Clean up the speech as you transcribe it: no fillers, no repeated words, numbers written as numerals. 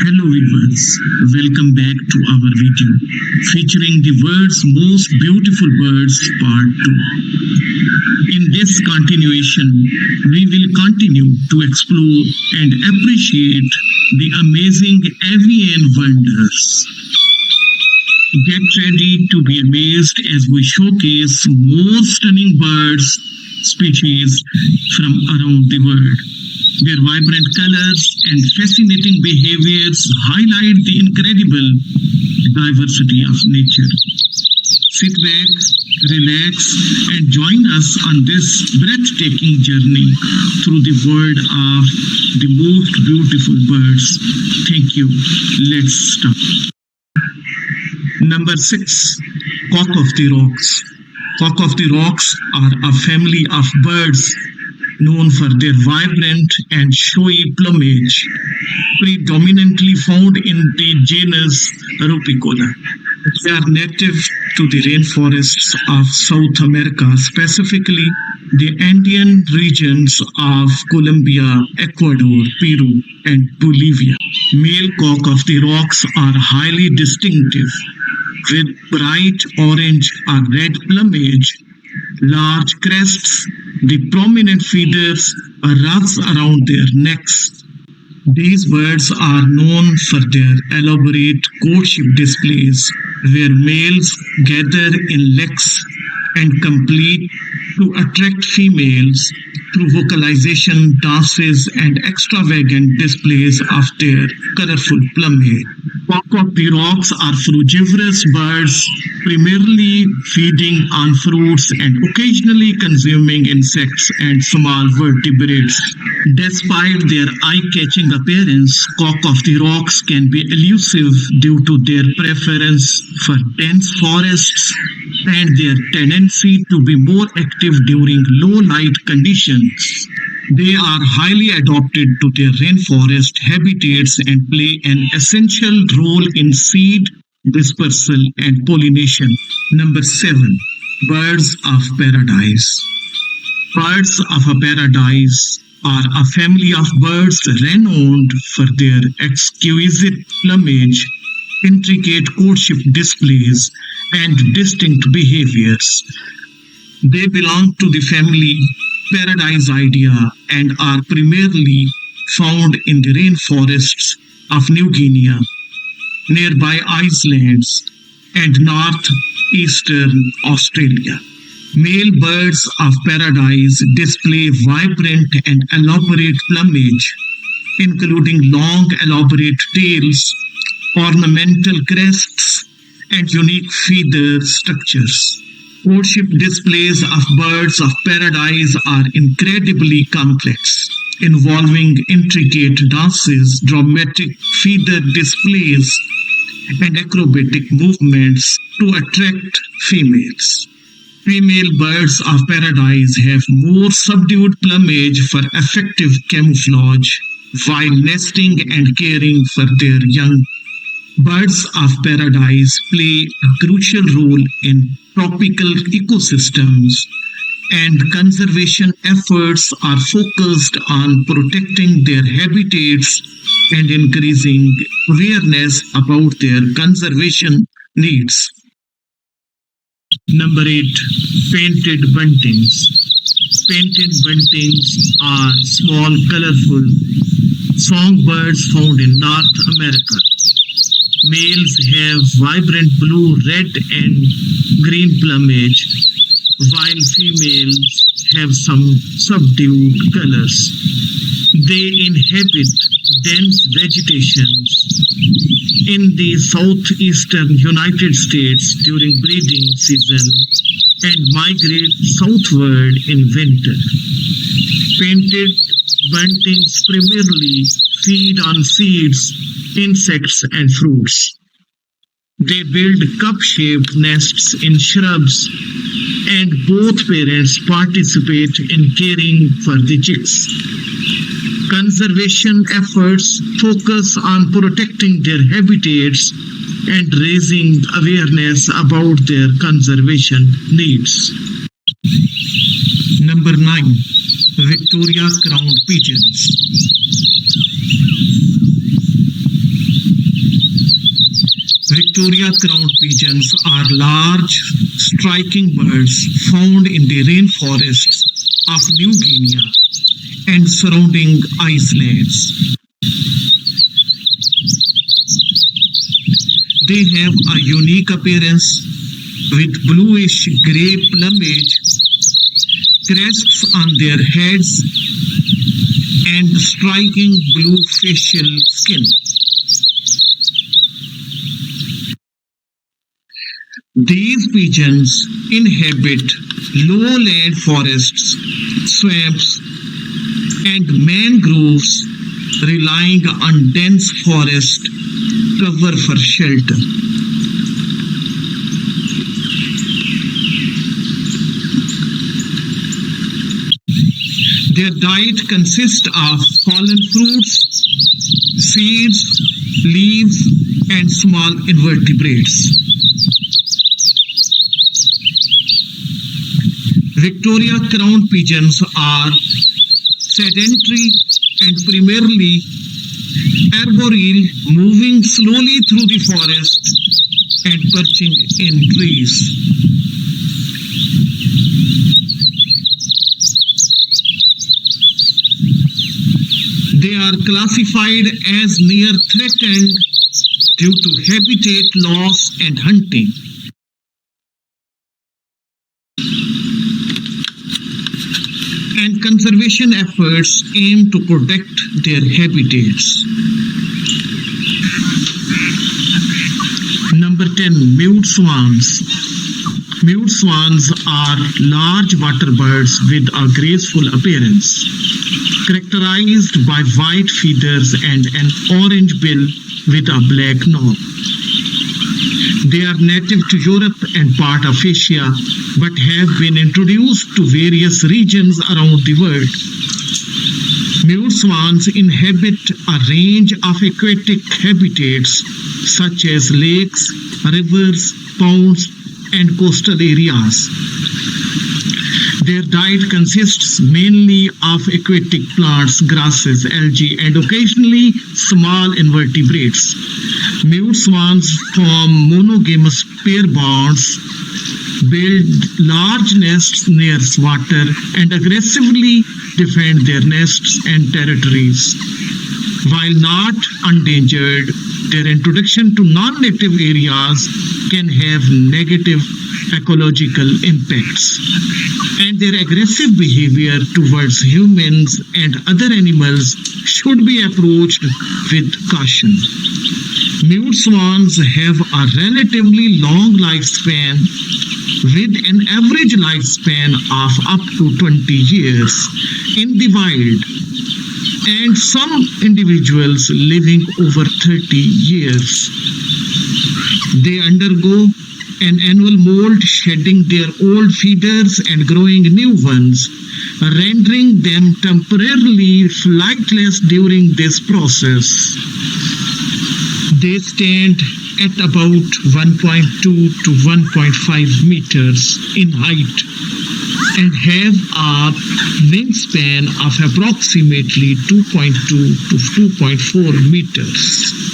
Hello viewers, welcome back to our video featuring the world's most beautiful birds part 2. In this continuation, we will continue to explore and appreciate the amazing avian wonders. Get ready to be amazed as we showcase more stunning birds species from around the world. Their vibrant colors and fascinating behaviors highlight the incredible diversity of nature. Sit back, relax, and join us on this breathtaking journey through the world of the most beautiful birds. Thank you. Let's start. Number 6. Cock of the Rocks. Cock of the Rocks are a family of birds known for their vibrant and showy plumage, predominantly found in the genus Rupicola. They are native to the rainforests of South America, specifically the Andean regions of Colombia, Ecuador, Peru, and Bolivia. Male cock of the rocks are highly distinctive, with bright orange or red plumage, large crests, the prominent feathers, ruffs around their necks. These birds are known for their elaborate courtship displays, where males gather in leks and complete to attract females through vocalization, dances, and extravagant displays of their colorful plumage. Cock of the rocks are frugivorous birds, primarily feeding on fruits and occasionally consuming insects and small vertebrates. Despite their eye-catching appearance, cock of the rocks can be elusive due to their preference for dense forests and their tendency to be more active during low-light conditions. They are highly adapted to their rainforest habitats and play an essential role in seed dispersal and pollination. Number 7. Birds of Paradise. Birds of paradise are a family of birds renowned for their exquisite plumage, intricate courtship displays, and distinct behaviors. They belong to the family Paradiseidae and are primarily found in the rainforests of New Guinea, nearby islands, and northeastern Australia. Male birds of paradise display vibrant and elaborate plumage, including long, elaborate tails, ornamental crests, and unique feather structures. Courtship displays of birds of paradise are incredibly complex, involving intricate dances, dramatic feather displays, and acrobatic movements to attract females. Female birds of paradise have more subdued plumage for effective camouflage while nesting and caring for their young. Birds of paradise play a crucial role in tropical ecosystems, and conservation efforts are focused on protecting their habitats and increasing awareness about their conservation needs. Number 8. Painted Buntings. Painted buntings are small, colorful songbirds found in North America. Males have vibrant blue, red, and green plumage, while females have some subdued colors. They inhabit dense vegetations in the southeastern United States during breeding season and migrate southward in winter. Painted buntings primarily feed on seeds, insects, and fruits. They build cup-shaped nests in shrubs, and both parents participate in caring for the chicks. Conservation efforts focus on protecting their habitats and raising awareness about their conservation needs. Number 9. Victoria Crowned Pigeons. Victoria crowned pigeons are large, striking birds found in the rainforests of New Guinea and surrounding islands. They have a unique appearance with bluish gray plumage, crests on their heads, and striking blue facial skin. These pigeons inhabit lowland forests, swamps, and mangroves, relying on dense forest cover for shelter. Their diet consists of fallen fruits, seeds, leaves, and small invertebrates. Victoria crowned pigeons are sedentary and primarily arboreal, moving slowly through the forest and perching in trees. They are classified as near threatened due to habitat loss and hunting. And conservation efforts aim to protect their habitats. Number 10. Mute swans. Mute swans are large water birds with a graceful appearance, characterized by white feathers and an orange bill with a black knob. They are native to Europe and part of Asia, but have been introduced to various regions around the world. Mute swans inhabit a range of aquatic habitats such as lakes, rivers, ponds, and coastal areas. Their diet consists mainly of aquatic plants, grasses, algae, and occasionally small invertebrates. Mute swans form monogamous pair bonds, build large nests near water, and aggressively defend their nests and territories. While not endangered, their introduction to non-native areas can have negative ecological impacts, and their aggressive behavior towards humans and other animals should be approached with caution. Mute swans have a relatively long lifespan, with an average lifespan of up to 20 years in the wild, and some individuals living over 30 years. They undergo an annual molt, shedding their old feathers and growing new ones, rendering them temporarily flightless during this process. They stand at about 1.2 to 1.5 meters in height and have a wingspan of approximately 2.2 to 2.4 meters.